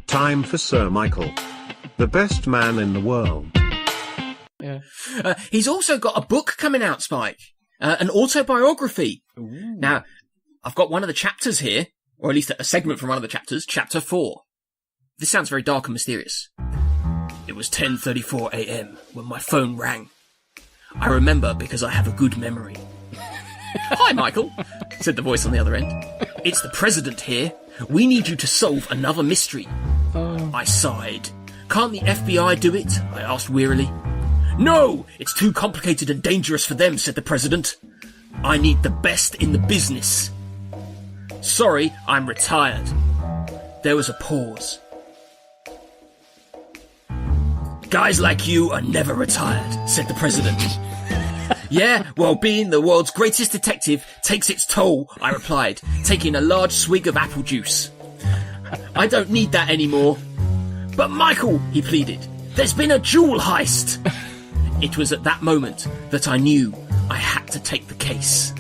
Time for Sir Michael. The best man in the world. Yeah. He's also got a book coming out, Spike. An autobiography. Ooh. Now, I've got one of the chapters here, or at least a segment from one of the chapters, chapter 4. This sounds very dark and mysterious. It was 10:34 a.m. when my phone rang. I remember because I have a good memory. Hi, Michael, said the voice on the other end. It's the president here. We need you to solve another mystery. I sighed. Can't the FBI do it? I asked wearily. No, it's too complicated and dangerous for them, said the president. I need the best in the business. Sorry, I'm retired. There was a pause. Guys like you are never retired, said the president. Yeah, well, being the world's greatest detective takes its toll, I replied, taking a large swig of apple juice. I don't need that anymore. But Michael, he pleaded, there's been a jewel heist. It was at that moment that I knew I had to take the case.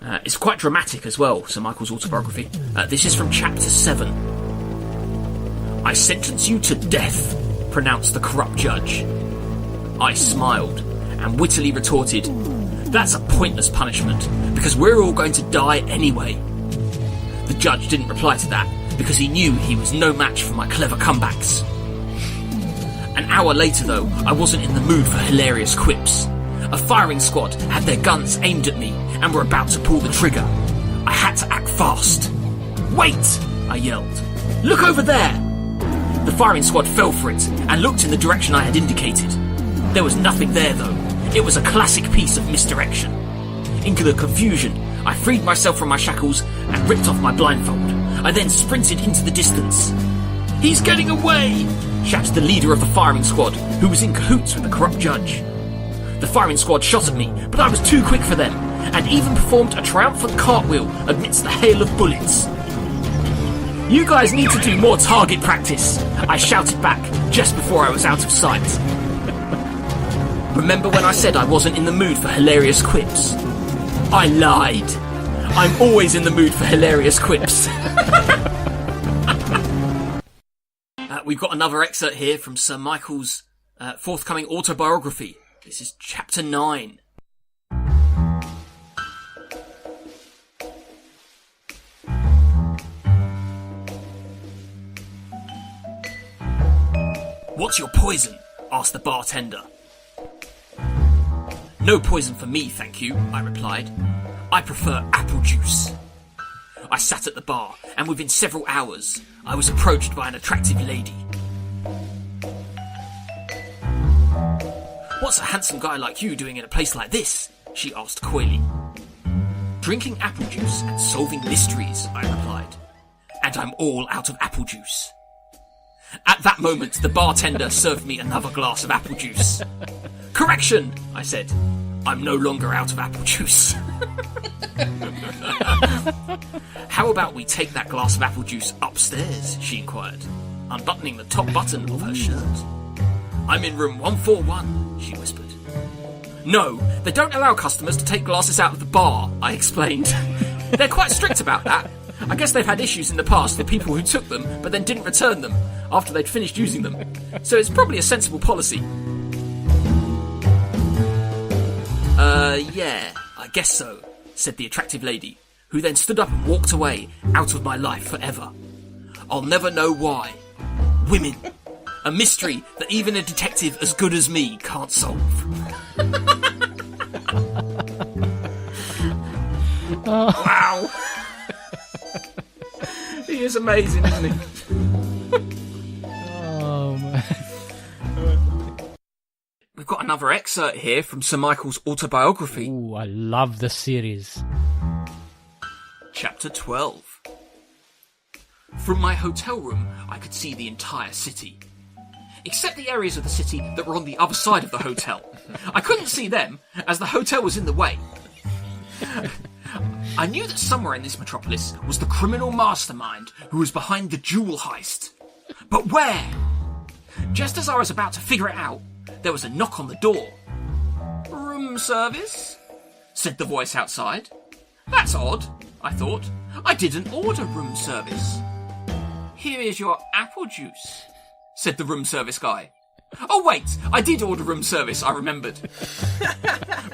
It's quite dramatic as well, Sir Michael's autobiography. This is from chapter 7. I sentence you to death, pronounced the corrupt judge. I smiled and wittily retorted, that's a pointless punishment, because we're all going to die anyway. The judge didn't reply to that, because he knew he was no match for my clever comebacks. An hour later, though, I wasn't in the mood for hilarious quips. A firing squad had their guns aimed at me and were about to pull the trigger. I had to act fast. Wait! I yelled. Look over there! The firing squad fell for it and looked in the direction I had indicated. There was nothing there, though. It was a classic piece of misdirection. In the confusion, I freed myself from my shackles and ripped off my blindfold. I then sprinted into the distance. He's getting away! Chaps, the leader of the firing squad, who was in cahoots with the corrupt judge. The firing squad shot at me, but I was too quick for them, and even performed a triumphant cartwheel amidst the hail of bullets. You guys need to do more target practice, I shouted back just before I was out of sight. Remember when I said I wasn't in the mood for hilarious quips? I lied. I'm always in the mood for hilarious quips. We've got another excerpt here from Sir Michael's forthcoming autobiography. This is chapter 9. What's your poison? Asked the bartender. No poison for me, thank you, I replied. I prefer apple juice. I sat at the bar, and within several hours, I was approached by an attractive lady. What's a handsome guy like you doing in a place like this? She asked coyly. Drinking apple juice and solving mysteries, I replied. And I'm all out of apple juice. At that moment, the bartender served me another glass of apple juice. Correction, I said. I'm no longer out of apple juice. How about we take that glass of apple juice upstairs, she inquired, unbuttoning the top button of her shirt. I'm in room 141, she whispered. No, they don't allow customers to take glasses out of the bar, I explained. They're quite strict about that. I guess they've had issues in the past with people who took them but then didn't return them after they'd finished using them. So it's probably a sensible policy. Yeah, I guess so, said the attractive lady, who then stood up and walked away, out of my life forever. I'll never know why. Women. A mystery that even a detective as good as me can't solve. Wow. He is amazing, isn't he? Oh, man. We've got another excerpt here from Sir Michael's autobiography. Ooh, I love the series. Chapter 12. From my hotel room, I could see the entire city. Except the areas of the city that were on the other side of the hotel. I couldn't see them, as the hotel was in the way. I knew that somewhere in this metropolis was the criminal mastermind who was behind the jewel heist. But where? Just as I was about to figure it out, there was a knock on the door. Room service? Said the voice outside. That's odd, I thought. I didn't order room service. Here is your apple juice, said the room service guy. Oh wait, I did order room service, I remembered.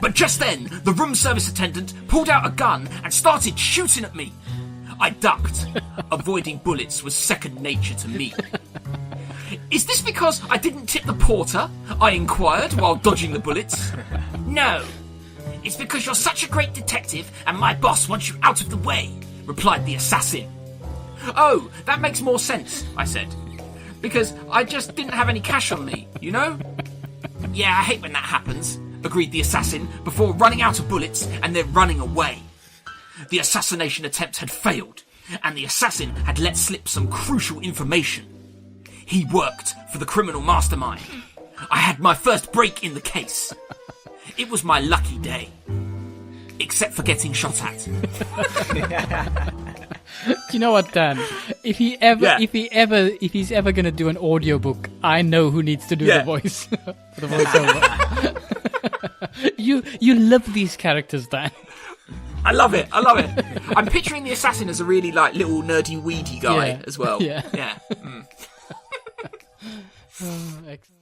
But just then, the room service attendant pulled out a gun and started shooting at me. I ducked. Avoiding bullets was second nature to me. Is this because I didn't tip the porter? I inquired while dodging the bullets. No, it's because you're such a great detective and my boss wants you out of the way, replied the assassin. Oh, that makes more sense, I said. Because I just didn't have any cash on me, you know? Yeah, I hate when that happens, agreed the assassin before running out of bullets and then running away. The assassination attempt had failed, and the assassin had let slip some crucial information. He worked for the criminal mastermind. I had my first break in the case. It was my lucky day. Except for getting shot at. Do you know what, Dan? If he's ever gonna do an audiobook, I know who needs to do the voice for the voiceover. You love these characters, Dan. I love it. I'm picturing the assassin as a really little nerdy weedy guy as well. Yeah. Yeah. Mm. Excellent.